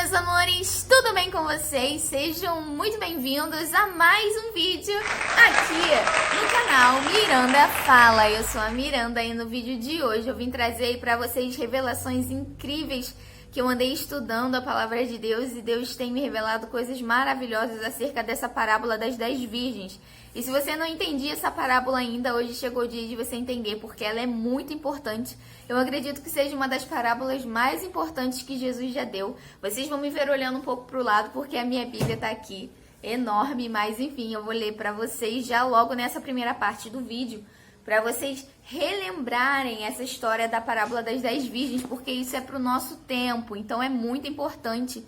meus amores, tudo bem com vocês? Sejam muito bem-vindos a mais um vídeo aqui no canal Miranda Fala. Eu sou a Miranda e no vídeo de hoje eu vim trazer para vocês revelações incríveis que eu andei estudando a palavra de Deus e Deus tem me revelado coisas maravilhosas acerca dessa parábola das 10 virgens. E se você não entendia essa parábola ainda, hoje chegou o dia de você entender, porque ela é muito importante. Eu acredito que seja uma das parábolas mais importantes que Jesus já deu. Vocês vão me ver olhando um pouco para o lado, porque a minha Bíblia está aqui, enorme, mas enfim, eu vou ler para vocês já logo nessa primeira parte do vídeo, para vocês relembrarem essa história da parábola das 10 virgens, porque isso é para o nosso tempo, então é muito importante.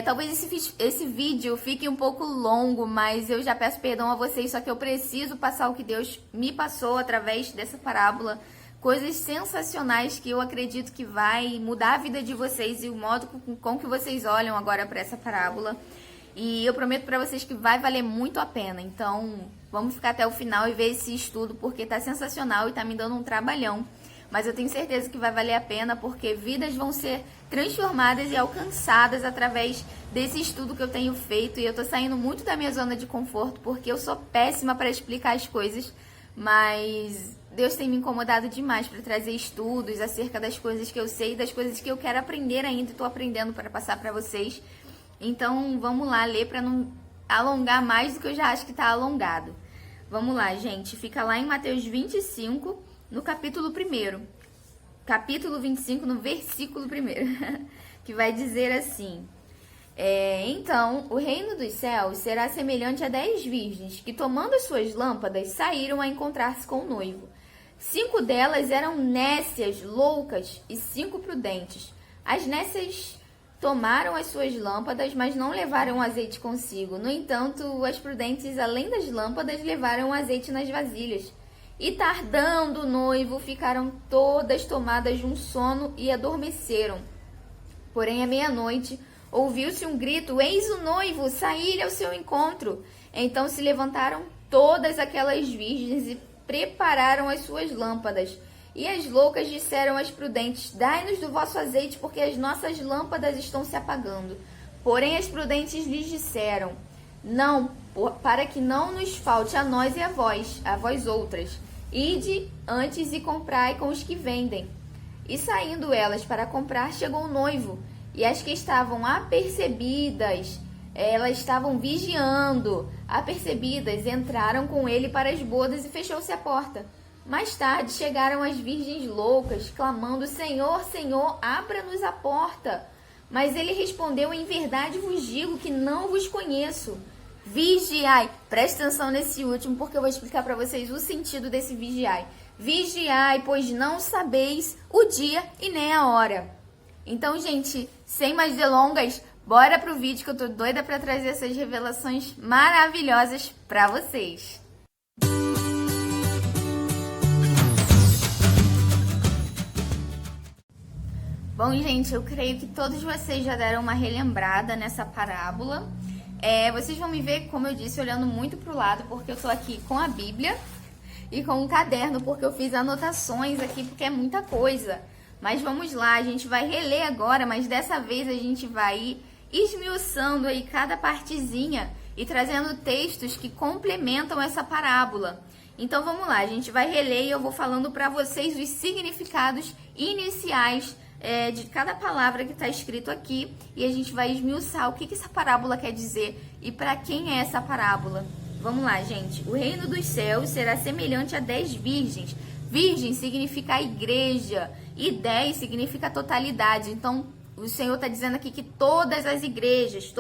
Talvez esse vídeo fique um pouco longo, mas eu já peço perdão a vocês, só que eu preciso passar o que Deus me passou através dessa parábola, coisas sensacionais que eu acredito que vai mudar a vida de vocês e o modo com que vocês olham agora para essa parábola. E eu prometo para vocês que vai valer muito a pena. Então, vamos ficar até o final e ver esse estudo, porque tá sensacional e tá me dando um trabalhão. Mas eu tenho certeza que vai valer a pena, porque vidas vão ser transformadas e alcançadas através desse estudo que eu tenho feito. E eu tô saindo muito da minha zona de conforto, porque eu sou péssima para explicar as coisas. Mas Deus tem me incomodado demais para trazer estudos acerca das coisas que eu sei, das coisas que eu quero aprender ainda e tô aprendendo para passar para vocês. Então, vamos lá ler para não alongar mais do que eu já acho que tá alongado. Vamos lá, gente. Fica lá em Mateus 25, no capítulo 1. Capítulo 25, no versículo 1. Que vai dizer assim: Então, o reino dos céus será semelhante a 10 virgens, que tomando as suas lâmpadas, saíram a encontrar-se com o noivo. 5 delas eram nécias, loucas, e 5 prudentes. As nécias tomaram as suas lâmpadas, mas não levaram azeite consigo. No entanto, as prudentes, além das lâmpadas, levaram azeite nas vasilhas. E tardando o noivo, ficaram todas tomadas de um sono e adormeceram. Porém, à meia-noite, ouviu-se um grito: eis o noivo, saí-lhe ao seu encontro. Então se levantaram todas aquelas virgens e prepararam as suas lâmpadas. E as loucas disseram às prudentes: dai-nos do vosso azeite, porque as nossas lâmpadas estão se apagando. Porém as prudentes lhes disseram: não, para que não nos falte a nós e a vós outras. Ide antes e comprai com os que vendem. E saindo elas para comprar, chegou o noivo. E as que estavam apercebidas, elas estavam vigiando, apercebidas, entraram com ele para as bodas e fechou-se a porta. Mais tarde chegaram as virgens loucas, clamando: Senhor, Senhor, abra-nos a porta. Mas ele respondeu: em verdade vos digo que não vos conheço. Vigiai. Preste atenção nesse último, porque eu vou explicar para vocês o sentido desse vigiai. Vigiai, pois não sabeis o dia e nem a hora. Então, gente, sem mais delongas, bora pro vídeo que eu tô doida para trazer essas revelações maravilhosas para vocês. Bom, gente, eu creio que todos vocês já deram uma relembrada nessa parábola. Vocês vão me ver, como eu disse, olhando muito pro lado, porque eu tô aqui com a Bíblia e com um caderno, porque eu fiz anotações aqui, porque é muita coisa. Mas vamos lá, a gente vai reler agora, mas dessa vez a gente vai ir esmiuçando aí cada partezinha e trazendo textos que complementam essa parábola. Então vamos lá, a gente vai reler e eu vou falando para vocês os significados iniciais de cada palavra que está escrito aqui, e a gente vai esmiuçar o que essa parábola quer dizer e para quem é essa parábola. Vamos lá, gente. O reino dos céus será semelhante a 10 virgens. Virgem significa a igreja e 10 significa a totalidade. Então, o Senhor está dizendo aqui que todas as igrejas,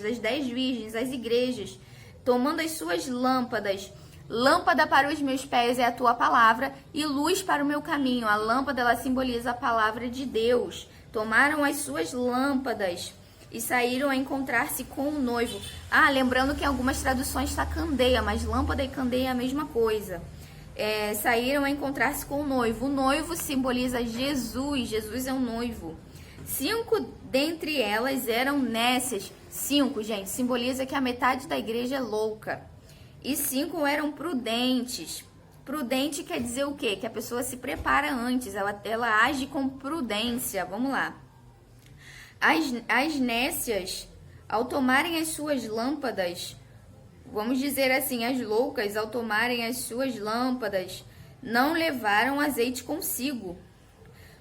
as 10 virgens, as igrejas, tomando as suas lâmpadas. Lâmpada para os meus pés é a tua palavra e luz para o meu caminho. A lâmpada, ela simboliza a palavra de Deus. Tomaram as suas lâmpadas e saíram a encontrar-se com o noivo. Lembrando que em algumas traduções está candeia, mas lâmpada e candeia é a mesma coisa. Saíram a encontrar-se com o noivo. O noivo simboliza Jesus. Jesus é o noivo. 5 dentre elas eram nécias. 5, gente, simboliza que a metade da igreja é louca. E 5 eram prudentes. Prudente quer dizer o quê? Que a pessoa se prepara antes, ela age com prudência. Vamos lá. As nécias, ao tomarem as suas lâmpadas, vamos dizer assim, as loucas, ao tomarem as suas lâmpadas, não levaram azeite consigo.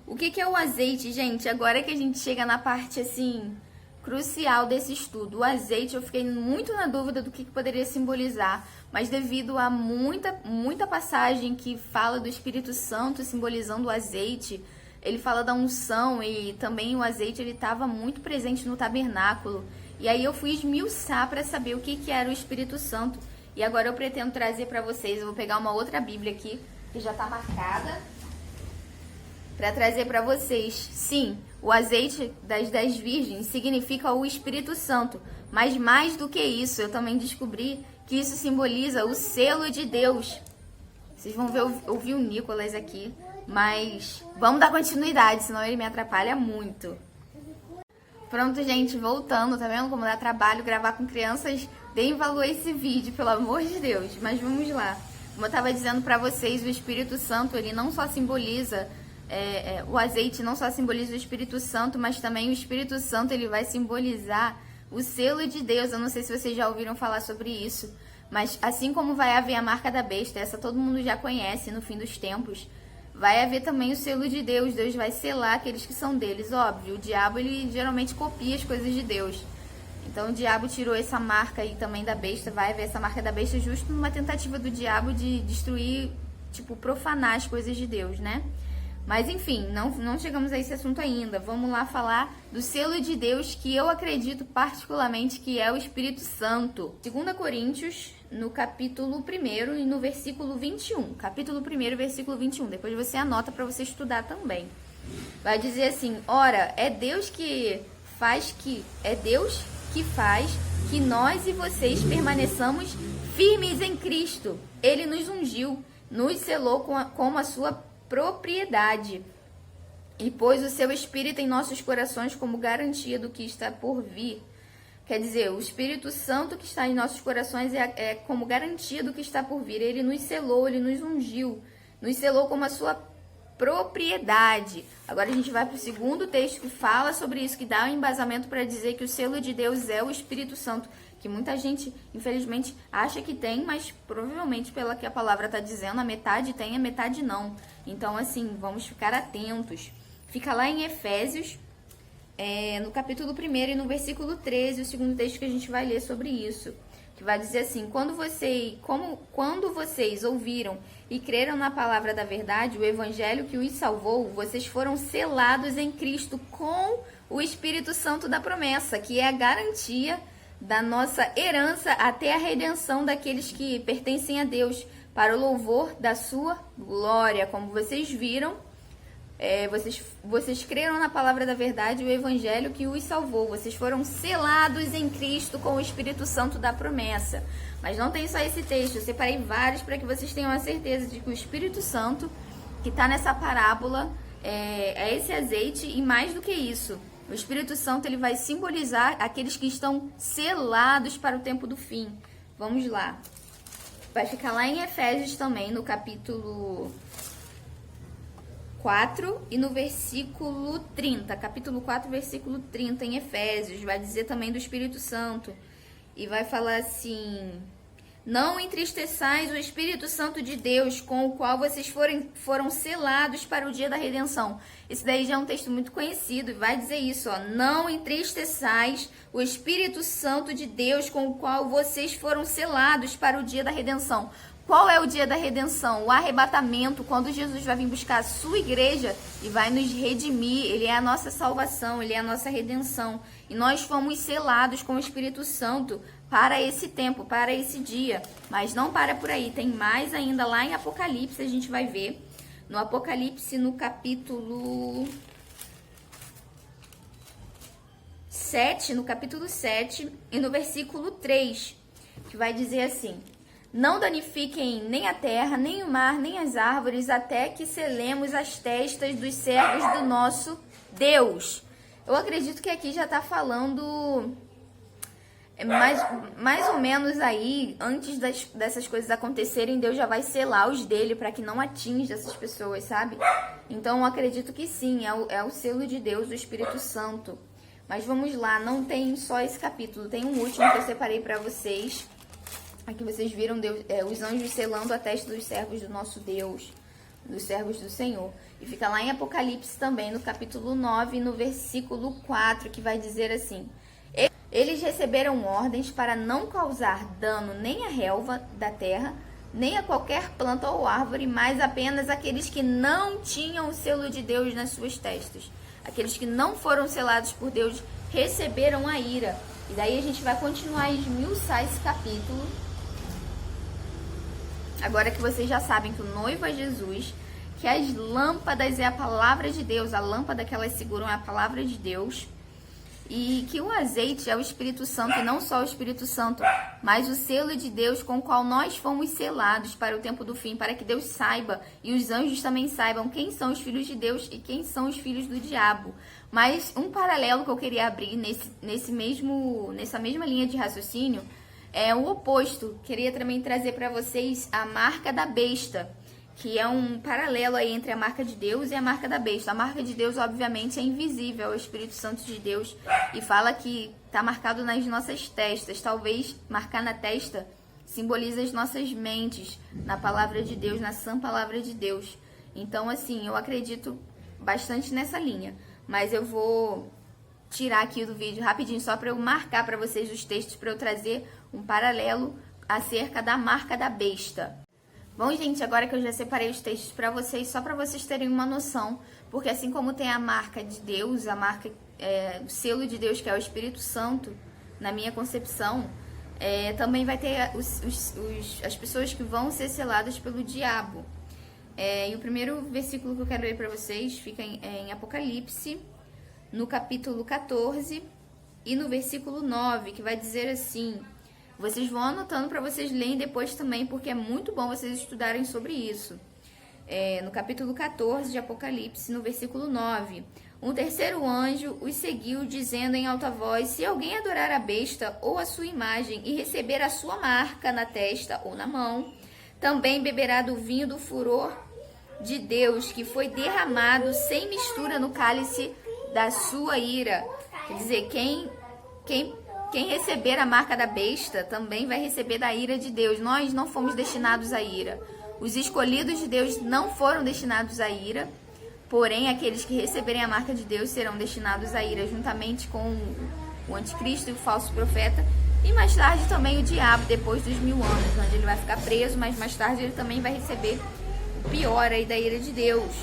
O que é o azeite, gente? Agora que a gente chega na parte, assim, crucial desse estudo. O azeite, eu fiquei muito na dúvida do que poderia simbolizar, mas devido a muita passagem que fala do Espírito Santo simbolizando o azeite, ele fala da unção e também o azeite, ele estava muito presente no tabernáculo. E aí eu fui esmiuçar para saber o que era o Espírito Santo. E agora eu pretendo trazer para vocês, eu vou pegar uma outra Bíblia aqui, que já está marcada, para trazer para vocês. Sim, o azeite das 10 virgens significa o Espírito Santo, mas mais do que isso, eu também descobri que isso simboliza o selo de Deus. Vocês vão ouvir o Nicolas aqui, mas vamos dar continuidade, senão ele me atrapalha muito. Pronto, gente, voltando, tá vendo como dá trabalho gravar com crianças? Deem valor a esse vídeo, pelo amor de Deus, mas vamos lá. Como eu estava dizendo para vocês, o Espírito Santo, ele não só simboliza... o azeite não só simboliza o Espírito Santo, mas também o Espírito Santo ele vai simbolizar o selo de Deus. Eu não sei se vocês já ouviram falar sobre isso, mas assim como vai haver a marca da besta, essa todo mundo já conhece no fim dos tempos, vai haver também o selo de Deus. Deus vai selar aqueles que são deles. Óbvio, o diabo ele geralmente copia as coisas de Deus. Então o diabo tirou essa marca aí também da besta, vai haver essa marca da besta justo numa tentativa do diabo de destruir, tipo, profanar as coisas de Deus, né? Mas enfim, não chegamos a esse assunto ainda. Vamos lá falar do selo de Deus, que eu acredito particularmente que é o Espírito Santo. 2 Coríntios, no capítulo 1 e no versículo 21. Capítulo 1, versículo 21. Depois você anota para você estudar também. Vai dizer assim: ora, é Deus que faz que nós e vocês permaneçamos firmes em Cristo. Ele nos ungiu, nos selou com a sua propriedade e pôs o seu Espírito em nossos corações como garantia do que está por vir. Quer dizer, o Espírito Santo que está em nossos corações é como garantia do que está por vir. Ele nos selou, ele nos ungiu, nos selou como a sua propriedade. Agora a gente vai para o segundo texto que fala sobre isso, que dá um embasamento para dizer que o selo de Deus é o Espírito Santo, que muita gente, infelizmente, acha que tem, mas provavelmente, pela que a palavra está dizendo, a metade tem, a metade não. Então, assim, vamos ficar atentos. Fica lá em Efésios, no capítulo 1 e no versículo 13, o segundo texto que a gente vai ler sobre isso, que vai dizer assim: quando vocês ouviram e creram na palavra da verdade, o evangelho que os salvou, vocês foram selados em Cristo com o Espírito Santo da promessa, que é a garantia da nossa herança até a redenção daqueles que pertencem a Deus, para o louvor da sua glória. Como vocês viram, vocês creram na palavra da verdade, o evangelho que os salvou. Vocês foram selados em Cristo com o Espírito Santo da promessa. Mas não tem só esse texto, eu separei vários para que vocês tenham a certeza de que o Espírito Santo, que está nessa parábola, é esse azeite, e mais do que isso, o Espírito Santo ele vai simbolizar aqueles que estão selados para o tempo do fim. Vamos lá. Vai ficar lá em Efésios também, no capítulo 4 e no versículo 30. Capítulo 4, versículo 30 em Efésios. Vai dizer também do Espírito Santo. E vai falar assim: não entristeçais o Espírito Santo de Deus, com o qual vocês foram selados para o dia da redenção. Esse daí já é um texto muito conhecido, e vai dizer isso, ó: não entristeçais o Espírito Santo de Deus, com o qual vocês foram selados para o dia da redenção. Qual é o dia da redenção? O arrebatamento, quando Jesus vai vir buscar a sua igreja e vai nos redimir. Ele é a nossa salvação, ele é a nossa redenção. E nós fomos selados com o Espírito Santo para esse tempo, para esse dia. Mas não para por aí, tem mais ainda lá em Apocalipse, a gente vai ver. No Apocalipse, no capítulo 7, e no versículo 3, que vai dizer assim: não danifiquem nem a terra, nem o mar, nem as árvores, até que selemos as testas dos servos do nosso Deus. Eu acredito que aqui já está falando mais ou menos aí, antes dessas coisas acontecerem, Deus já vai selar os dele para que não atinja essas pessoas, sabe? Então eu acredito que sim, é o selo de Deus, o Espírito Santo. Mas vamos lá, não tem só esse capítulo, tem um último que eu separei para vocês. Aqui vocês viram os anjos selando a testa dos servos do nosso Deus, dos servos do Senhor. E fica lá em Apocalipse também, no capítulo 9, no versículo 4, que vai dizer assim: eles receberam ordens para não causar dano nem à relva da terra, nem a qualquer planta ou árvore, mas apenas aqueles que não tinham o selo de Deus nas suas testas. Aqueles que não foram selados por Deus receberam a ira. E daí a gente vai continuar a esmiuçar esse capítulo. Agora que vocês já sabem que o noivo é Jesus, que as lâmpadas é a palavra de Deus, a lâmpada que elas seguram é a palavra de Deus, e que o azeite é o Espírito Santo, e não só o Espírito Santo, mas o selo de Deus com o qual nós fomos selados para o tempo do fim, para que Deus saiba, e os anjos também saibam quem são os filhos de Deus e quem são os filhos do diabo. Mas um paralelo que eu queria abrir nessa mesma linha de raciocínio é o oposto. Queria também trazer para vocês a marca da besta, que é um paralelo aí entre a marca de Deus e a marca da besta. A marca de Deus, obviamente, é invisível, é o Espírito Santo de Deus, e fala que está marcado nas nossas testas. Talvez marcar na testa simboliza as nossas mentes, na palavra de Deus, na sã palavra de Deus. Então, assim, eu acredito bastante nessa linha, mas eu vou tirar aqui do vídeo rapidinho só para eu marcar para vocês os textos, para eu trazer um paralelo acerca da marca da besta. Bom, gente, agora que eu já separei os textos para vocês, só para vocês terem uma noção, porque assim como tem a marca de Deus, a marca, o selo de Deus, que é o Espírito Santo, na minha concepção, também vai ter as pessoas que vão ser seladas pelo diabo. E o primeiro versículo que eu quero ler para vocês fica em Apocalipse, no capítulo 14 e no versículo 9, que vai dizer assim... Vocês vão anotando para vocês lerem depois também, porque é muito bom vocês estudarem sobre isso. No capítulo 14 de Apocalipse, no versículo 9. Um terceiro anjo os seguiu, dizendo em alta voz: se alguém adorar a besta ou a sua imagem e receber a sua marca na testa ou na mão, também beberá do vinho do furor de Deus, que foi derramado sem mistura no cálice da sua ira. Quer dizer, quem receber a marca da besta também vai receber da ira de Deus. Nós não fomos destinados à ira. Os escolhidos de Deus não foram destinados à ira, porém aqueles que receberem a marca de Deus serão destinados à ira, juntamente com o anticristo e o falso profeta, e mais tarde também o diabo, depois dos 1000 anos, onde ele vai ficar preso, mas mais tarde ele também vai receber o pior aí da ira de Deus.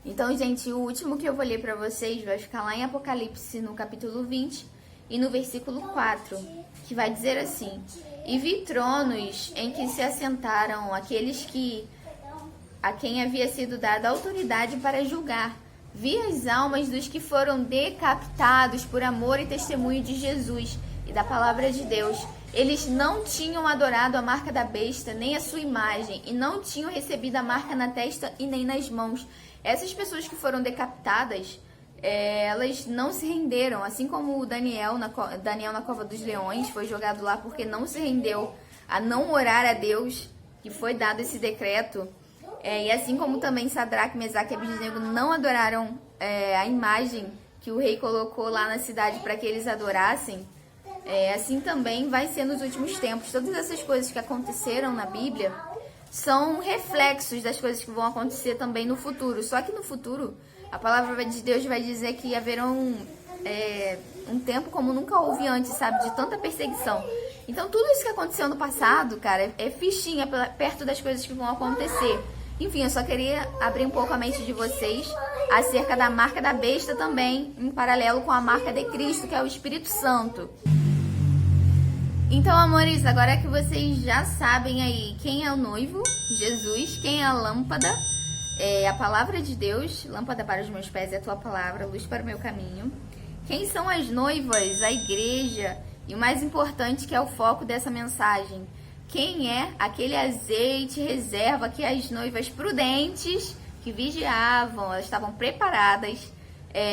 Então, gente, o último que eu vou ler para vocês vai ficar lá em Apocalipse, no capítulo 20, e no versículo 4, que vai dizer assim: e vi tronos em que se assentaram aqueles a quem havia sido dada autoridade para julgar. Vi as almas dos que foram decapitados por amor e testemunho de Jesus e da palavra de Deus. Eles não tinham adorado a marca da besta, nem a sua imagem, e não tinham recebido a marca na testa e nem nas mãos. Essas pessoas que foram decapitadas, elas não se renderam, assim como o Daniel na cova dos leões foi jogado lá porque não se rendeu a não orar a Deus, que foi dado esse decreto, e assim como também Sadraque, Mesaque e Abednego não adoraram a imagem que o rei colocou lá na cidade para que eles adorassem, assim também vai ser nos últimos tempos. Todas essas coisas que aconteceram na Bíblia são reflexos das coisas que vão acontecer também no futuro, só que no futuro a palavra de Deus vai dizer que haverá um tempo como nunca houve antes, sabe? De tanta perseguição. Então, tudo isso que aconteceu no passado, cara, é fichinha perto das coisas que vão acontecer. Enfim, eu só queria abrir um pouco a mente de vocês acerca da marca da besta também, em paralelo com a marca de Cristo, que é o Espírito Santo. Então, amores, agora que vocês já sabem aí quem é o noivo, Jesus, quem é a lâmpada, a palavra de Deus, lâmpada para os meus pés é a tua palavra, luz para o meu caminho. Quem são as noivas, a igreja, e o mais importante, que é o foco dessa mensagem, quem é aquele azeite reserva que as noivas prudentes, que vigiavam, elas estavam preparadas,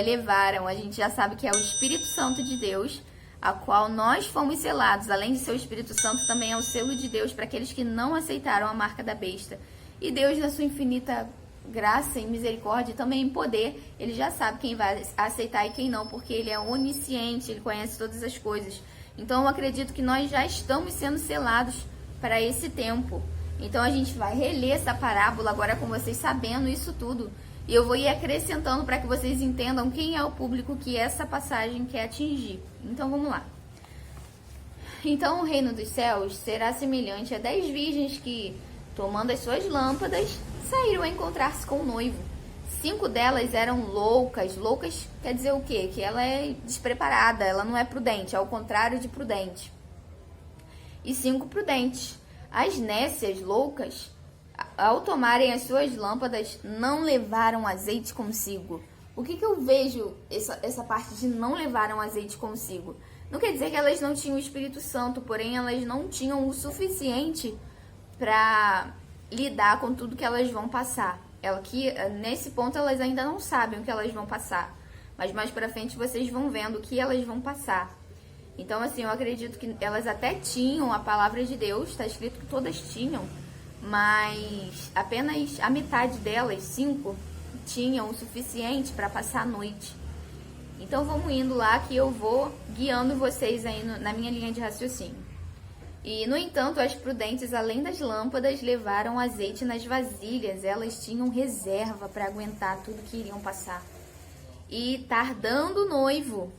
levaram. A gente já sabe que é o Espírito Santo de Deus, a qual nós fomos selados. Além de ser o Espírito Santo, também é o selo de Deus para aqueles que não aceitaram a marca da besta. E Deus, na sua infinita graça, em misericórdia e também em poder. Ele já sabe quem vai aceitar e quem não, porque ele é onisciente, ele conhece todas as coisas. Então eu acredito que nós já estamos sendo selados para esse tempo. Então a gente vai reler essa parábola agora com vocês sabendo isso tudo. E eu vou ir acrescentando para que vocês entendam quem é o público que essa passagem quer atingir. Então vamos lá. Então o reino dos céus será semelhante a 10 virgens que, tomando as suas lâmpadas, saíram a encontrar-se com o noivo. 5 delas eram loucas. Loucas quer dizer o quê? Que ela é despreparada, ela não é prudente, ao contrário de prudente. E 5 prudentes. As nécias loucas, ao tomarem as suas lâmpadas, não levaram azeite consigo. O que eu vejo essa parte de não levaram azeite consigo? Não quer dizer que elas não tinham o Espírito Santo, porém elas não tinham o suficiente para lidar com tudo que elas vão passar. Nesse ponto elas ainda não sabem o que elas vão passar, mas mais pra frente vocês vão vendo o que elas vão passar. Então assim, eu acredito que elas até tinham a palavra de Deus, está escrito que todas tinham, mas apenas a metade delas, 5, tinham o suficiente para passar a noite. Então vamos indo lá que eu vou guiando vocês aí na minha linha de raciocínio. E, no entanto, as prudentes, além das lâmpadas, levaram azeite nas vasilhas. Elas tinham reserva para aguentar tudo que iriam passar. E, tardando o noivo,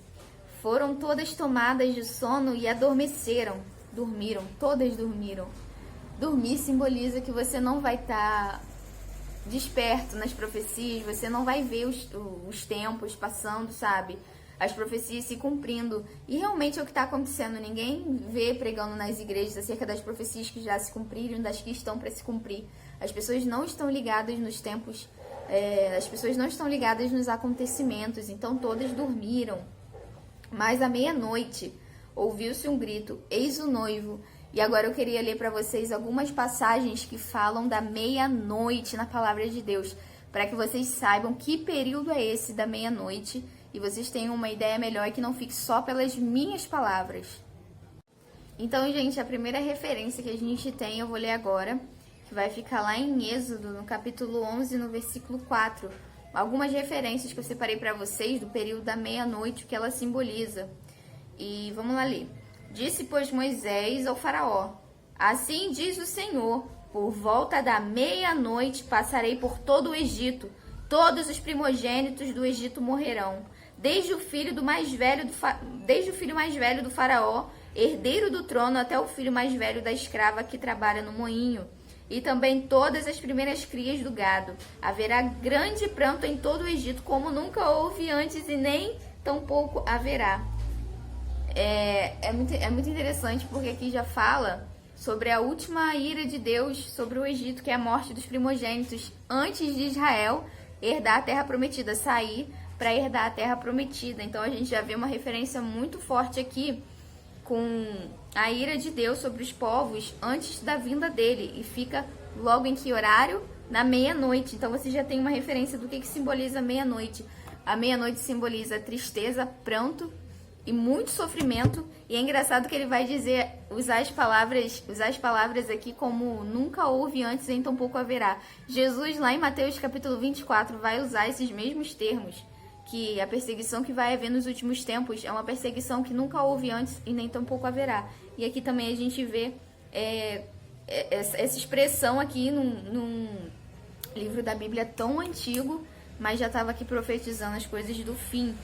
foram todas tomadas de sono e adormeceram. Dormiram, todas dormiram. Dormir simboliza que você não vai estar desperto nas profecias, você não vai ver os tempos passando, sabe? As profecias se cumprindo. E realmente é o que está acontecendo. Ninguém vê pregando nas igrejas acerca das profecias que já se cumpriram, das que estão para se cumprir. As pessoas não estão ligadas nos tempos, as pessoas não estão ligadas nos acontecimentos. Então todas dormiram. Mas à meia-noite ouviu-se um grito: eis o noivo. E agora eu queria ler para vocês algumas passagens que falam da meia-noite na palavra de Deus, para que vocês saibam que período é esse da meia-noite e vocês tenham uma ideia melhor e que não fique só pelas minhas palavras. Então, gente, a primeira referência que a gente tem, eu vou ler agora, que vai ficar lá em Êxodo, no capítulo 11, no versículo 4. Algumas referências que eu separei para vocês do período da meia-noite, o que ela simboliza. E vamos lá ler. Disse, pois, Moisés ao faraó: assim diz o Senhor, por volta da meia-noite passarei por todo o Egito. Todos os primogênitos do Egito morrerão, desde o filho mais velho do faraó, herdeiro do trono, até o filho mais velho da escrava que trabalha no moinho, e também todas as primeiras crias do gado. Haverá grande pranto em todo o Egito, como nunca houve antes e nem tampouco haverá. É muito interessante, porque aqui já fala sobre a última ira de Deus sobre o Egito, que é a morte dos primogênitos, antes de Israel herdar a terra prometida, sair para herdar a terra prometida. Então a gente já vê uma referência muito forte aqui com a ira de Deus sobre os povos antes da vinda dele, e fica logo em que horário? Na meia-noite. Então você já tem uma referência do que simboliza a meia-noite. A meia-noite simboliza tristeza, pranto e muito sofrimento. E é engraçado que ele vai usar as palavras aqui como nunca houve antes, nem tampouco haverá. Jesus, lá em Mateus capítulo 24, vai usar esses mesmos termos, que a perseguição que vai haver nos últimos tempos é uma perseguição que nunca houve antes e nem tampouco haverá. E aqui também a gente vê essa expressão aqui num livro da Bíblia tão antigo, mas já estava aqui profetizando as coisas do fim.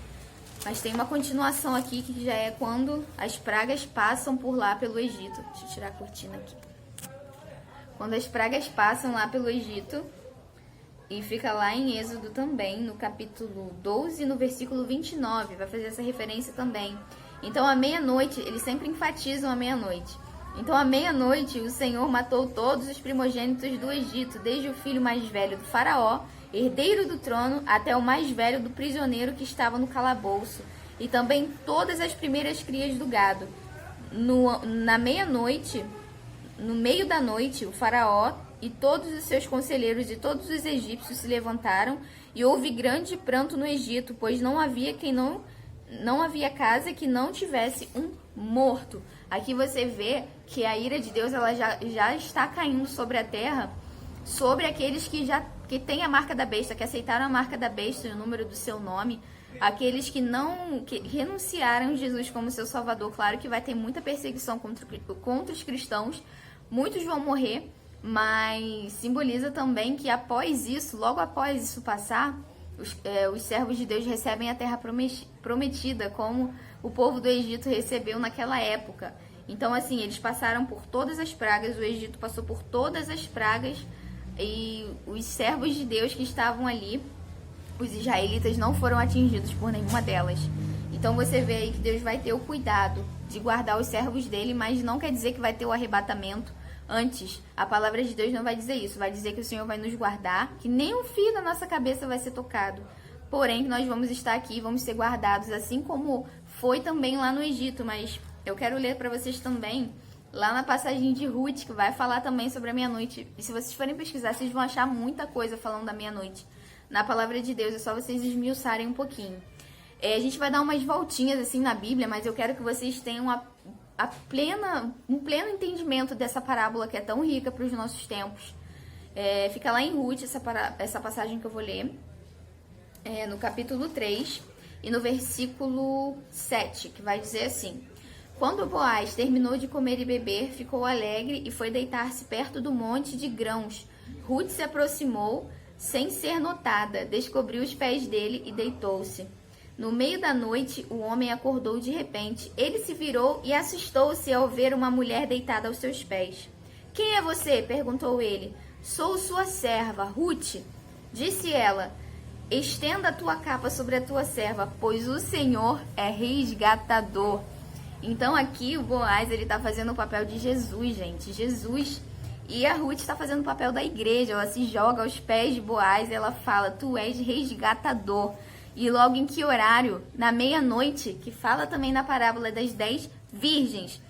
Mas tem uma continuação aqui que já é quando as pragas passam por lá pelo Egito. Deixa eu tirar a cortina aqui. Quando as pragas passam lá pelo Egito, e fica lá em Êxodo também, no capítulo 12, no versículo 29, vai fazer essa referência também. Então, à meia-noite, eles sempre enfatizam a meia-noite. Então, à meia-noite, o Senhor matou todos os primogênitos do Egito, desde o filho mais velho do faraó, herdeiro do trono, até o mais velho do prisioneiro que estava no calabouço, e também todas as primeiras crias do gado. Na meia-noite, no meio da noite, o faraó e todos os seus conselheiros e todos os egípcios se levantaram, e houve grande pranto no Egito, pois não havia casa que não tivesse um morto. Aqui você vê que a ira de Deus ela já está caindo sobre a terra, sobre aqueles que já porque tem a marca da besta, que aceitaram a marca da besta e o número do seu nome. Aqueles que renunciaram Jesus como seu salvador, claro que vai ter muita perseguição contra os cristãos, muitos vão morrer, mas simboliza também que após isso, logo após isso passar, os servos de Deus recebem a terra prometida, como o povo do Egito recebeu naquela época. Então, assim, eles passaram por todas as pragas, o Egito passou por todas as pragas, e os servos de Deus que estavam ali, os israelitas, não foram atingidos por nenhuma delas. Então você vê aí que Deus vai ter o cuidado de guardar os servos dele, mas não quer dizer que vai ter o arrebatamento antes. A palavra de Deus não vai dizer isso, vai dizer que o Senhor vai nos guardar, que nem um fio da nossa cabeça vai ser tocado. Porém, que nós vamos estar aqui e vamos ser guardados, assim como foi também lá no Egito. Mas eu quero ler para vocês também, lá na passagem de Ruth, que vai falar também sobre a meia-noite. E se vocês forem pesquisar, vocês vão achar muita coisa falando da meia-noite. Na palavra de Deus, é só vocês esmiuçarem um pouquinho. A gente vai dar umas voltinhas assim na Bíblia, mas eu quero que vocês tenham um pleno entendimento dessa parábola que é tão rica para os nossos tempos. Fica lá em Ruth, essa passagem que eu vou ler, no capítulo 3 e no versículo 7, que vai dizer assim: Quando Boaz terminou de comer e beber, ficou alegre e foi deitar-se perto do monte de grãos. Ruth se aproximou, sem ser notada, descobriu os pés dele e deitou-se. No meio da noite, o homem acordou de repente. Ele se virou e assustou-se ao ver uma mulher deitada aos seus pés. — Quem é você? — perguntou ele. — Sou sua serva, Ruth. Disse ela. — Estenda a tua capa sobre a tua serva, pois o Senhor é resgatador. Então aqui o Boaz, ele tá fazendo o papel de Jesus, gente. Jesus. E a Ruth está fazendo o papel da igreja. Ela se joga aos pés de Boaz e ela fala: tu és resgatador. E logo em que horário? Na meia-noite, que fala também na parábola das 10 virgens.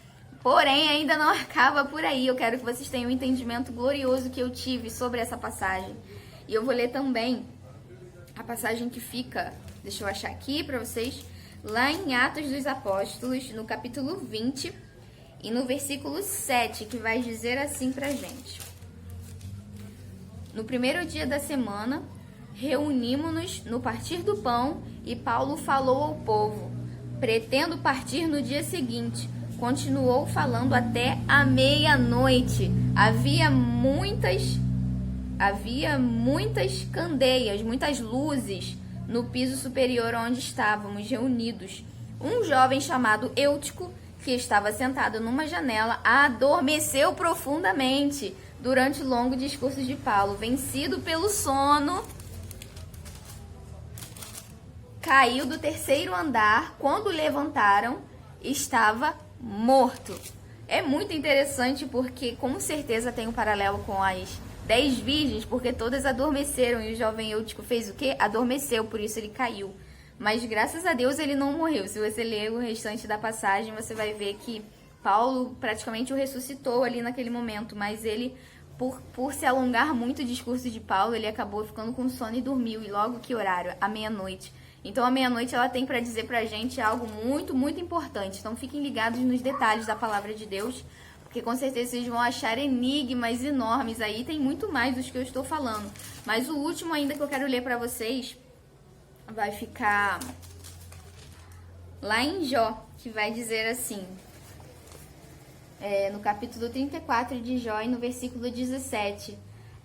Porém, ainda não acaba por aí. Eu quero que vocês tenham um entendimento glorioso que eu tive sobre essa passagem. E eu vou ler também a passagem que fica, deixa eu achar aqui para vocês, lá em Atos dos Apóstolos, no capítulo 20 e no versículo 7, que vai dizer assim pra gente: No primeiro dia da semana, reunimos-nos no partir do pão e Paulo falou ao povo. Pretendo partir no dia seguinte. Continuou falando até a meia-noite. Havia muitas candeias, muitas luzes no piso superior onde estávamos reunidos. Um jovem chamado Eutico, que estava sentado numa janela, adormeceu profundamente durante o longo discurso de Paulo. Vencido pelo sono, caiu do terceiro andar. Quando levantaram, estava morto. É muito interessante porque com certeza tem um paralelo com as 10 virgens, porque todas adormeceram e o jovem Eutico fez o quê? Adormeceu, por isso ele caiu. Mas graças a Deus ele não morreu. Se você ler o restante da passagem, você vai ver que Paulo praticamente o ressuscitou ali naquele momento, mas ele, por se alongar muito o discurso de Paulo, ele acabou ficando com sono e dormiu. E logo que horário? À meia-noite. Então a meia-noite ela tem para dizer pra gente algo muito, muito importante. Então fiquem ligados nos detalhes da palavra de Deus, porque com certeza vocês vão achar enigmas enormes aí. Tem muito mais dos que eu estou falando. Mas o último ainda que eu quero ler para vocês vai ficar lá em Jó, que vai dizer assim, no capítulo 34 de Jó e no versículo 17: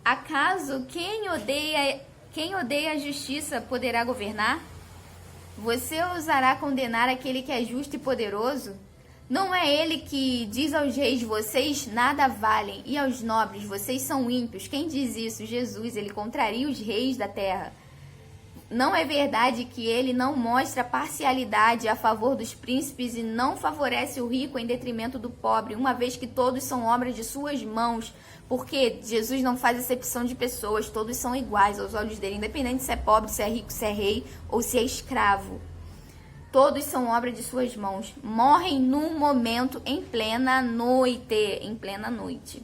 Acaso quem odeia a justiça poderá governar? Você ousará condenar aquele que é justo e poderoso? Não é ele que diz aos reis: vocês nada valem, e aos nobres: vocês são ímpios? Quem diz isso? Jesus. Ele contraria os reis da terra. Não é verdade que ele não mostra parcialidade a favor dos príncipes e não favorece o rico em detrimento do pobre, uma vez que todos são obras de suas mãos? Porque Jesus não faz acepção de pessoas, todos são iguais aos olhos dele, independente se é pobre, se é rico, se é rei ou se é escravo. Todos são obra de suas mãos. Morrem num momento, em plena noite.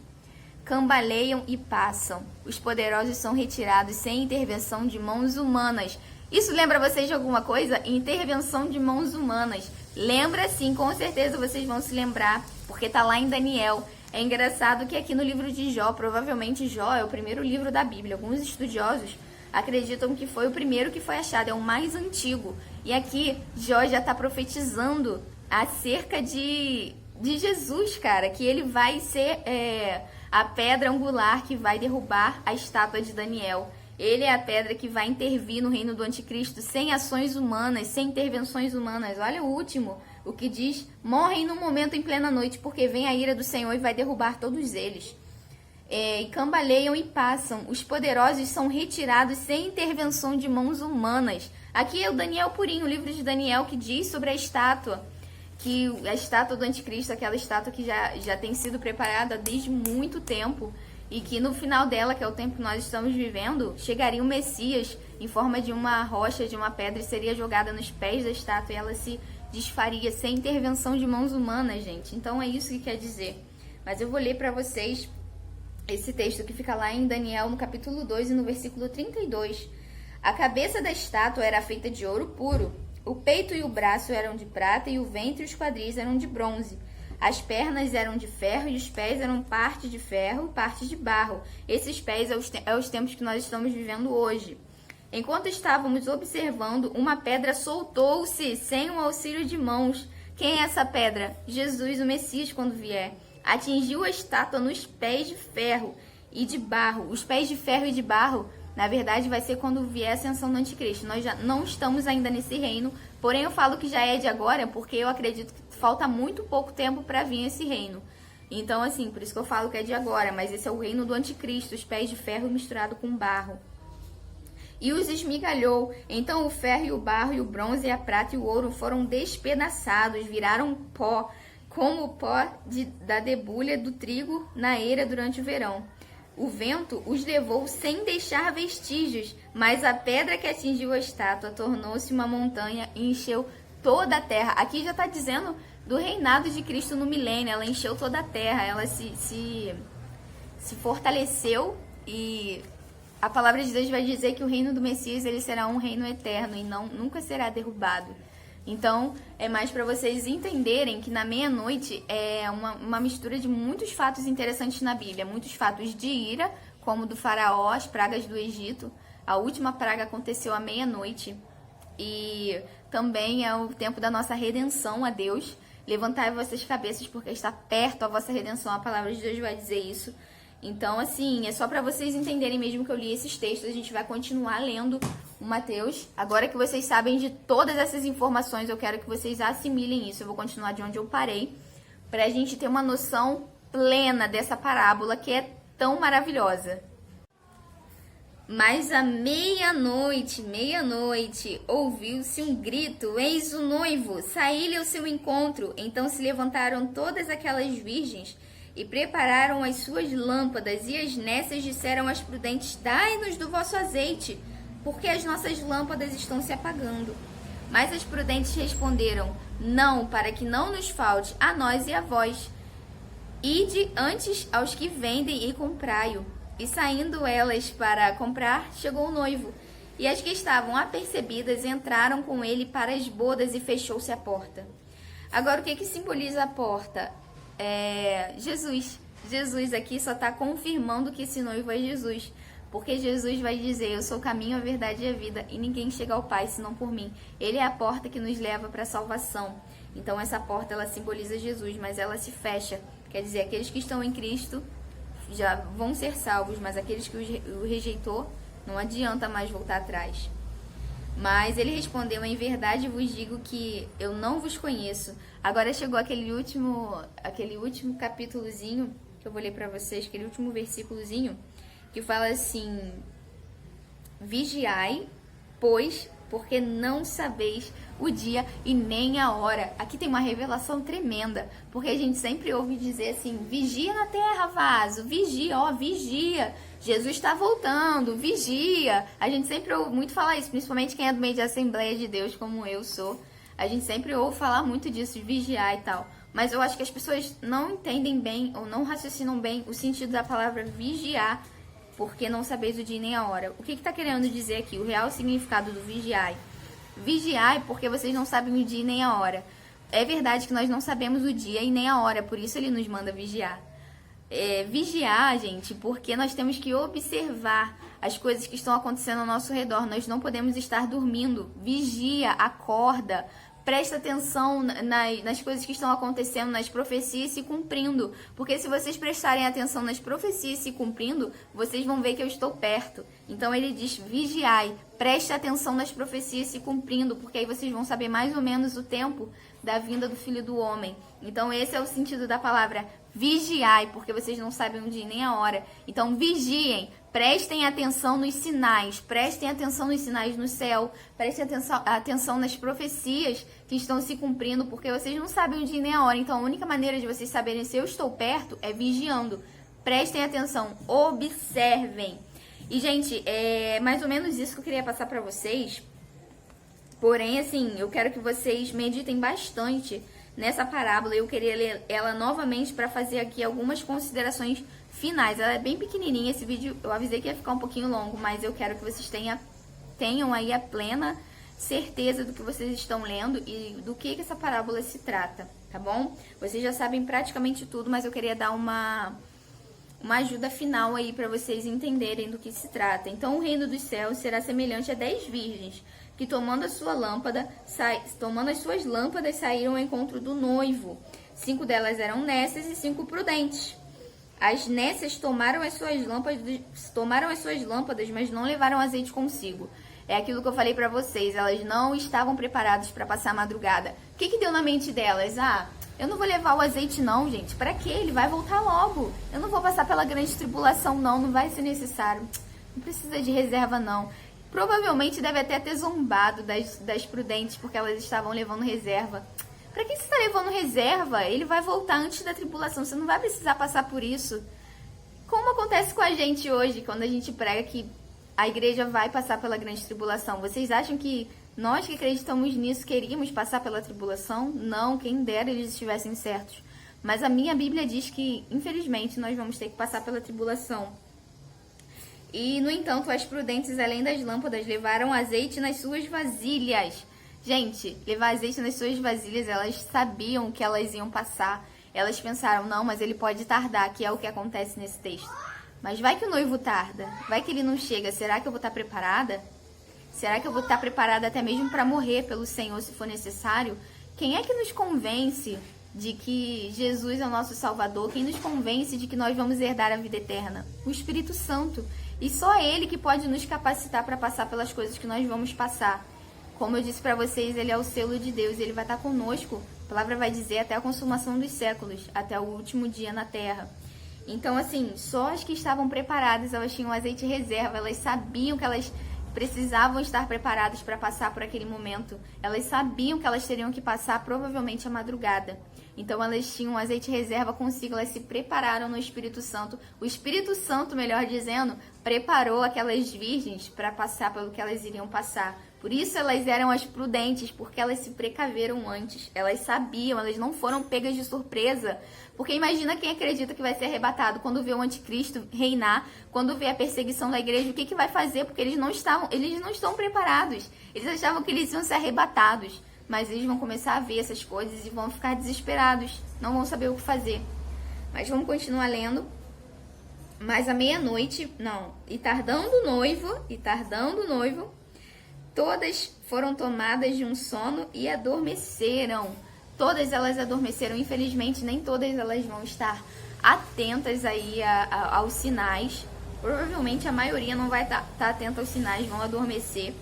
Cambaleiam e passam. Os poderosos são retirados sem intervenção de mãos humanas. Isso lembra vocês de alguma coisa? Intervenção de mãos humanas. Lembra sim, com certeza vocês vão se lembrar, porque tá lá em Daniel. É engraçado que aqui no livro de Jó, provavelmente Jó é o primeiro livro da Bíblia. Alguns estudiosos acreditam que foi o primeiro que foi achado, é o mais antigo. E aqui Jó já está profetizando acerca de Jesus, cara, que ele vai ser a pedra angular que vai derrubar a estátua de Daniel. Ele é a pedra que vai intervir no reino do anticristo, sem ações humanas, sem intervenções humanas. Olha o último, o que diz: morrem num momento em plena noite, porque vem a ira do Senhor e vai derrubar todos eles. E cambaleiam e passam. Os poderosos são retirados sem intervenção de mãos humanas. Aqui é o Daniel purinho, o livro de Daniel, que diz sobre a estátua. Que a estátua do anticristo, aquela estátua que já tem sido preparada desde muito tempo. E que no final dela, que é o tempo que nós estamos vivendo, chegaria o Messias em forma de uma rocha, de uma pedra, e seria jogada nos pés da estátua e ela se desfaria sem intervenção de mãos humanas, gente. Então é isso que quer dizer. Mas eu vou ler para vocês esse texto que fica lá em Daniel, no capítulo 2 e no versículo 32. A cabeça da estátua era feita de ouro puro. O peito e o braço eram de prata e o ventre e os quadris eram de bronze. As pernas eram de ferro e os pés eram parte de ferro, parte de barro. Esses pés é os tempos que nós estamos vivendo hoje. Enquanto estávamos observando, uma pedra soltou-se sem o auxílio de mãos. Quem é essa pedra? Jesus, o Messias, quando vier. Atingiu a estátua nos pés de ferro e de barro. Os pés de ferro e de barro, na verdade, vai ser quando vier a ascensão do anticristo. Nós já não estamos ainda nesse reino, porém eu falo que já é de agora, porque eu acredito que falta muito pouco tempo para vir esse reino. Então, assim, por isso que eu falo que é de agora, mas esse é o reino do anticristo, os pés de ferro misturado com barro. E os esmigalhou. Então o ferro e o barro e o bronze e a prata e o ouro foram despedaçados, viraram pó, como o pó da debulha do trigo na eira durante o verão. O vento os levou sem deixar vestígios, mas a pedra que atingiu a estátua tornou-se uma montanha e encheu toda a terra. Aqui já está dizendo do reinado de Cristo no milênio. Ela encheu toda a terra, ela se fortaleceu, e a palavra de Deus vai dizer que o reino do Messias ele será um reino eterno e nunca será derrubado. Então, é mais para vocês entenderem que na meia-noite é uma mistura de muitos fatos interessantes na Bíblia. Muitos fatos de ira, como do faraó, as pragas do Egito. A última praga aconteceu à meia-noite. E também é o tempo da nossa redenção a Deus. Levantai vossas cabeças, porque está perto a vossa redenção. A palavra de Deus vai dizer isso. Então, assim, é só para vocês entenderem mesmo que eu li esses textos. A gente vai continuar lendo o Mateus. Agora que vocês sabem de todas essas informações, eu quero que vocês assimilem isso. Eu vou continuar de onde eu parei, para a gente ter uma noção plena dessa parábola que é tão maravilhosa. Mas à meia-noite, ouviu-se um grito: eis o noivo, saí-lhe ao seu encontro. Então se levantaram todas aquelas virgens e prepararam as suas lâmpadas, e as nécias disseram às prudentes: dai-nos do vosso azeite, porque as nossas lâmpadas estão se apagando. Mas as prudentes responderam: não, para que não nos falte a nós e a vós. Ide antes aos que vendem e comprai-o. E saindo elas para comprar, chegou o noivo. E as que estavam apercebidas entraram com ele para as bodas e fechou-se a porta. Agora, o que simboliza a porta? Jesus. Jesus aqui só está confirmando que esse noivo é Jesus. Porque Jesus vai dizer: eu sou o caminho, a verdade e a vida, e ninguém chega ao Pai senão por mim. Ele é a porta que nos leva para a salvação. Então essa porta ela simboliza Jesus, mas ela se fecha. Quer dizer, aqueles que estão em Cristo já vão ser salvos, mas aqueles que o rejeitou, não adianta mais voltar atrás. Mas ele respondeu: em verdade vos digo que eu não vos conheço. Agora chegou aquele último capítulozinho que eu vou ler para vocês, aquele último versículozinho que fala assim: vigiai, pois, porque não sabeis o dia e nem a hora. Aqui tem uma revelação tremenda, porque a gente sempre ouve dizer assim: vigia na terra, vaso, vigia, vigia. Jesus está voltando, vigia. A gente sempre ouve muito falar isso, principalmente quem é do meio de Assembleia de Deus, como eu sou. A gente sempre ouve falar muito disso, de vigiar e tal. Mas eu acho que as pessoas não entendem bem ou não raciocinam bem o sentido da palavra vigiar, porque não sabeis o dia nem a hora. O que está querendo dizer aqui? O real significado do vigiai. Vigiai porque vocês não sabem o dia nem a hora. É verdade que nós não sabemos o dia e nem a hora, por isso ele nos manda vigiar. vigiar, gente, porque nós temos que observar as coisas que estão acontecendo ao nosso redor. Nós não podemos estar dormindo. Vigia, acorda, presta atenção nas coisas que estão acontecendo, nas profecias se cumprindo. Porque se vocês prestarem atenção nas profecias se cumprindo, vocês vão ver que eu estou perto. Então ele diz, vigiai, preste atenção nas profecias se cumprindo, porque aí vocês vão saber mais ou menos o tempo da vinda do Filho do Homem. Então esse é o sentido da palavra vigiai, porque vocês não sabem o dia nem a hora. Então vigiem, prestem atenção nos sinais no céu, prestem atenção nas profecias que estão se cumprindo, porque vocês não sabem o dia nem a hora. Então a única maneira de vocês saberem se eu estou perto é vigiando. Prestem atenção, observem. E, gente, é mais ou menos isso que eu queria passar pra vocês. Porém, assim, eu quero que vocês meditem bastante nessa parábola. Eu queria ler ela novamente para fazer aqui algumas considerações finais. Ela é bem pequenininha, esse vídeo eu avisei que ia ficar um pouquinho longo, mas eu quero que vocês tenham aí a plena certeza do que vocês estão lendo e do que essa parábola se trata, tá bom? Vocês já sabem praticamente tudo, mas eu queria dar uma ajuda final aí para vocês entenderem do que se trata. Então, o reino dos céus será semelhante a 10 virgens que tomando as suas lâmpadas saíram ao encontro do noivo. 5 delas eram nécias e 5 prudentes. As nécias tomaram as suas lâmpadas, mas não levaram azeite consigo. É aquilo que eu falei pra vocês, elas não estavam preparadas para passar a madrugada. O que deu na mente delas? Eu não vou levar o azeite não, gente. Pra quê? Ele vai voltar logo. Eu não vou passar pela grande tribulação não vai ser necessário. Não precisa de reserva não. Provavelmente deve até ter zombado das prudentes, porque elas estavam levando reserva. Pra que você está levando reserva? Ele vai voltar antes da tribulação, você não vai precisar passar por isso. Como acontece com a gente hoje, quando a gente prega que a igreja vai passar pela grande tribulação? Vocês acham que nós que acreditamos nisso queríamos passar pela tribulação? Não, quem dera eles estivessem certos. Mas a minha Bíblia diz que, infelizmente, nós vamos ter que passar pela tribulação. E, no entanto, as prudentes, além das lâmpadas, levaram azeite nas suas vasilhas. Gente, levar azeite nas suas vasilhas, elas sabiam que elas iam passar. Elas pensaram, não, mas ele pode tardar, que é o que acontece nesse texto. Mas vai que o noivo tarda, vai que ele não chega, será que eu vou estar preparada? Será que eu vou estar preparada até mesmo para morrer pelo Senhor, se for necessário? Quem é que nos convence de que Jesus é o nosso Salvador? Quem nos convence de que nós vamos herdar a vida eterna? O Espírito Santo. E só Ele que pode nos capacitar para passar pelas coisas que nós vamos passar. Como eu disse para vocês, Ele é o selo de Deus, Ele vai estar conosco. A palavra vai dizer até a consumação dos séculos, até o último dia na terra. Então, assim, só as que estavam preparadas, elas tinham azeite reserva, elas sabiam que elas precisavam estar preparadas para passar por aquele momento. Elas sabiam que elas teriam que passar provavelmente a madrugada. Então elas tinham azeite reserva consigo, elas se prepararam no Espírito Santo. O Espírito Santo, melhor dizendo, preparou aquelas virgens para passar pelo que elas iriam passar. Por isso elas eram as prudentes, porque elas se precaveram antes. Elas sabiam, elas não foram pegas de surpresa. Porque imagina quem acredita que vai ser arrebatado quando vê o anticristo reinar, quando vê a perseguição da igreja, o que vai fazer? Porque eles não estão preparados. Eles achavam que eles iam ser arrebatados. Mas eles vão começar a ver essas coisas e vão ficar desesperados. Não vão saber o que fazer. Mas vamos continuar lendo. Mas à meia-noite, e tardando o noivo, todas foram tomadas de um sono e adormeceram. Todas elas adormeceram. Infelizmente, nem todas elas vão estar atentas aí aos sinais. Provavelmente a maioria não vai estar atenta aos sinais, vão adormecer.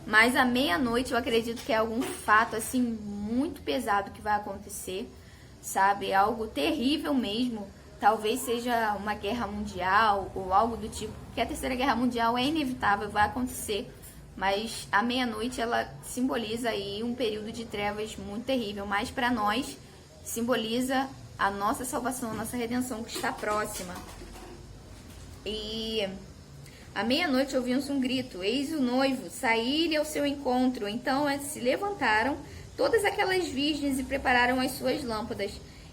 Mas à meia-noite eu acredito que é algum fato assim muito pesado que vai acontecer, sabe? É algo terrível mesmo. Talvez seja uma guerra mundial ou algo do tipo. Porque a Terceira Guerra Mundial é inevitável, vai acontecer. Mas a meia-noite ela simboliza aí um período de trevas muito terrível. Mas para nós simboliza a nossa salvação, a nossa redenção que está próxima. E à meia-noite ouviam-se um grito, eis o noivo, saí-lhe ao seu encontro. Então se levantaram todas aquelas virgens e prepararam as suas lâmpadas.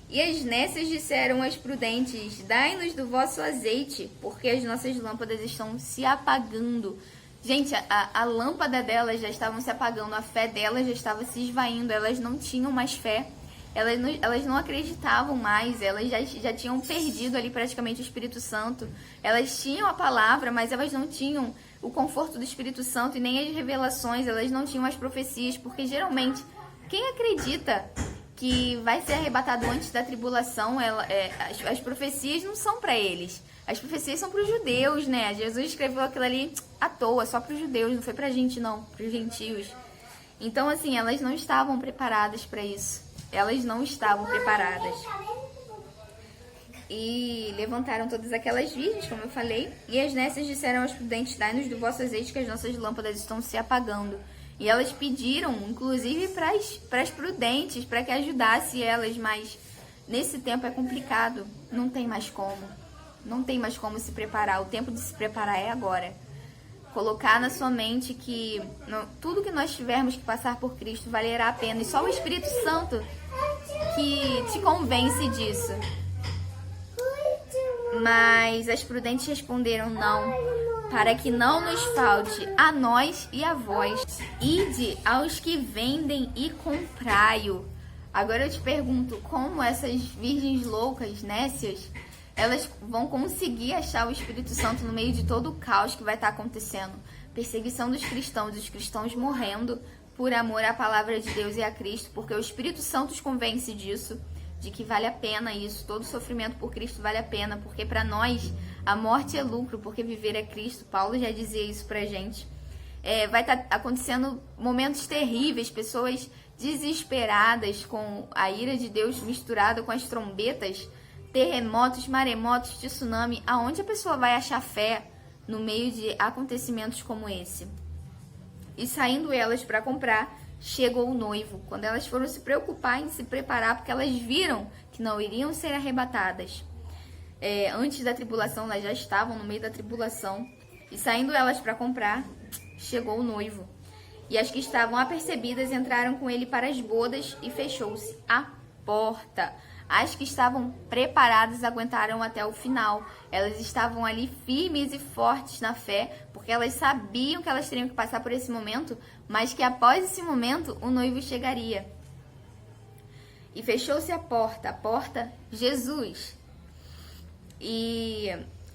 E as nécias disseram às prudentes, dai-nos do vosso azeite, porque as nossas lâmpadas estão se apagando. Gente, a lâmpada delas já estavam se apagando, a fé delas já estava se esvaindo, elas não tinham mais fé. elas não acreditavam mais, elas já tinham perdido ali praticamente o Espírito Santo. Elas tinham a palavra, mas elas não tinham o conforto do Espírito Santo e nem as revelações, elas não tinham as profecias, porque geralmente quem acredita que vai ser arrebatado antes da tribulação, as profecias não são para eles. As profecias são para os judeus, né? Jesus escreveu aquilo ali à toa, só para os judeus, não foi pra gente não, para os gentios. Então, assim, elas não estavam preparadas para isso. Elas não estavam preparadas. E levantaram todas aquelas virgens, como eu falei, e as nécias disseram aos prudentes: dai-nos do vosso azeite, que as nossas lâmpadas estão se apagando. E elas pediram, inclusive, para as prudentes, para que ajudasse elas, mas nesse tempo é complicado, não tem mais como. Não tem mais como se preparar, o tempo de se preparar é agora. Colocar na sua mente que tudo que nós tivermos que passar por Cristo valerá a pena, e só o Espírito Santo que te convence disso. Mas as prudentes responderam: não, para que não nos falte a nós e a vós. Ide aos que vendem e comprai-o. Agora eu te pergunto, como essas virgens loucas, nécias, elas vão conseguir achar o Espírito Santo no meio de todo o caos que vai estar acontecendo? Perseguição dos cristãos, os cristãos morrendo por amor à palavra de Deus e a Cristo, porque o Espírito Santo os convence disso, de que vale a pena isso, todo sofrimento por Cristo vale a pena, porque para nós a morte é lucro, porque viver é Cristo. Paulo já dizia isso pra gente. Vai estar acontecendo momentos terríveis, pessoas desesperadas com a ira de Deus misturada com as trombetas, terremotos, maremotos, tsunami. Aonde a pessoa vai achar fé no meio de acontecimentos como esse? E saindo elas para comprar, chegou o noivo. Quando elas foram se preocupar em se preparar, porque elas viram que não iriam ser arrebatadas antes da tribulação, elas já estavam no meio da tribulação. E saindo elas para comprar, chegou o noivo. E as que estavam apercebidas entraram com ele para as bodas e fechou-se a porta. As que estavam preparadas aguentaram até o final. Elas estavam ali firmes e fortes na fé, porque elas sabiam que elas teriam que passar por esse momento, mas que após esse momento o noivo chegaria. E fechou-se a porta, Jesus. E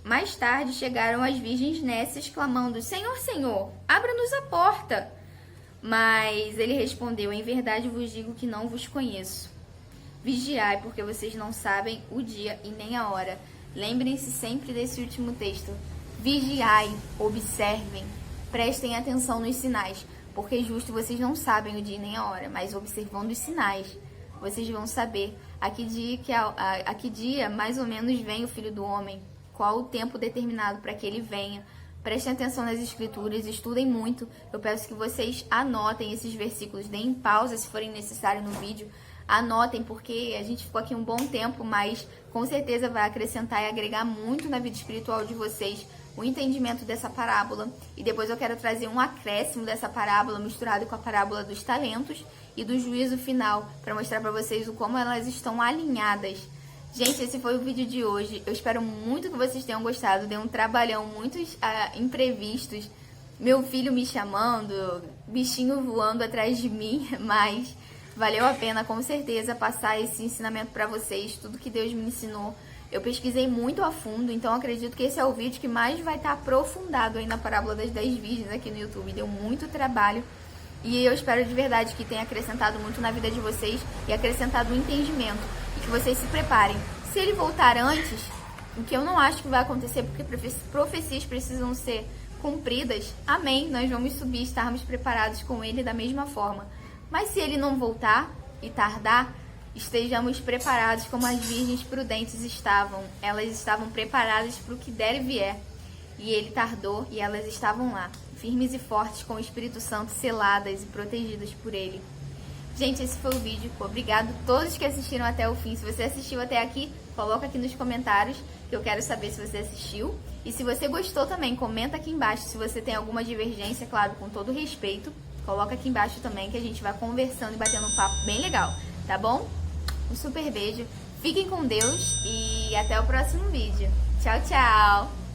mais tarde chegaram as virgens nécias clamando: Senhor, Senhor, abra-nos a porta. Mas ele respondeu: em verdade vos digo que não vos conheço. Vigiai, porque vocês não sabem o dia e nem a hora. Lembrem-se sempre desse último texto. Vigiai, observem, prestem atenção nos sinais, porque justo vocês não sabem o dia e nem a hora, mas observando os sinais, vocês vão saber a que dia mais ou menos vem o Filho do Homem, qual o tempo determinado para que ele venha. Prestem atenção nas escrituras, estudem muito. Eu peço que vocês anotem esses versículos, deem pausa se forem necessário no vídeo. Anotem, porque a gente ficou aqui um bom tempo, mas com certeza vai acrescentar e agregar muito na vida espiritual de vocês o entendimento dessa parábola. E depois eu quero trazer um acréscimo dessa parábola misturado com a parábola dos talentos e do juízo final, para mostrar para vocês o como elas estão alinhadas. Gente, esse foi o vídeo de hoje. Eu espero muito que vocês tenham gostado. Deu um trabalhão, muitos imprevistos. Meu filho me chamando, bichinho voando atrás de mim, mas valeu a pena, com certeza, passar esse ensinamento para vocês, tudo que Deus me ensinou. Eu pesquisei muito a fundo, então acredito que esse é o vídeo que mais vai estar aprofundado aí na parábola das 10 virgens aqui no YouTube. Deu muito trabalho e eu espero de verdade que tenha acrescentado muito na vida de vocês e acrescentado um entendimento, e que vocês se preparem. Se ele voltar antes, o que eu não acho que vai acontecer, porque profecias precisam ser cumpridas, amém, nós vamos subir, estarmos preparados com ele da mesma forma. Mas se ele não voltar e tardar, estejamos preparados como as virgens prudentes estavam. Elas estavam preparadas para o que der e vier. E ele tardou e elas estavam lá, firmes e fortes, com o Espírito Santo, seladas e protegidas por ele. Gente, esse foi o vídeo. Obrigado a todos que assistiram até o fim. Se você assistiu até aqui, coloca aqui nos comentários, que eu quero saber se você assistiu. E se você gostou também, comenta aqui embaixo se você tem alguma divergência, claro, com todo respeito. Coloca aqui embaixo também, que a gente vai conversando e batendo um papo bem legal, tá bom? Um super beijo, fiquem com Deus e até o próximo vídeo. Tchau, tchau!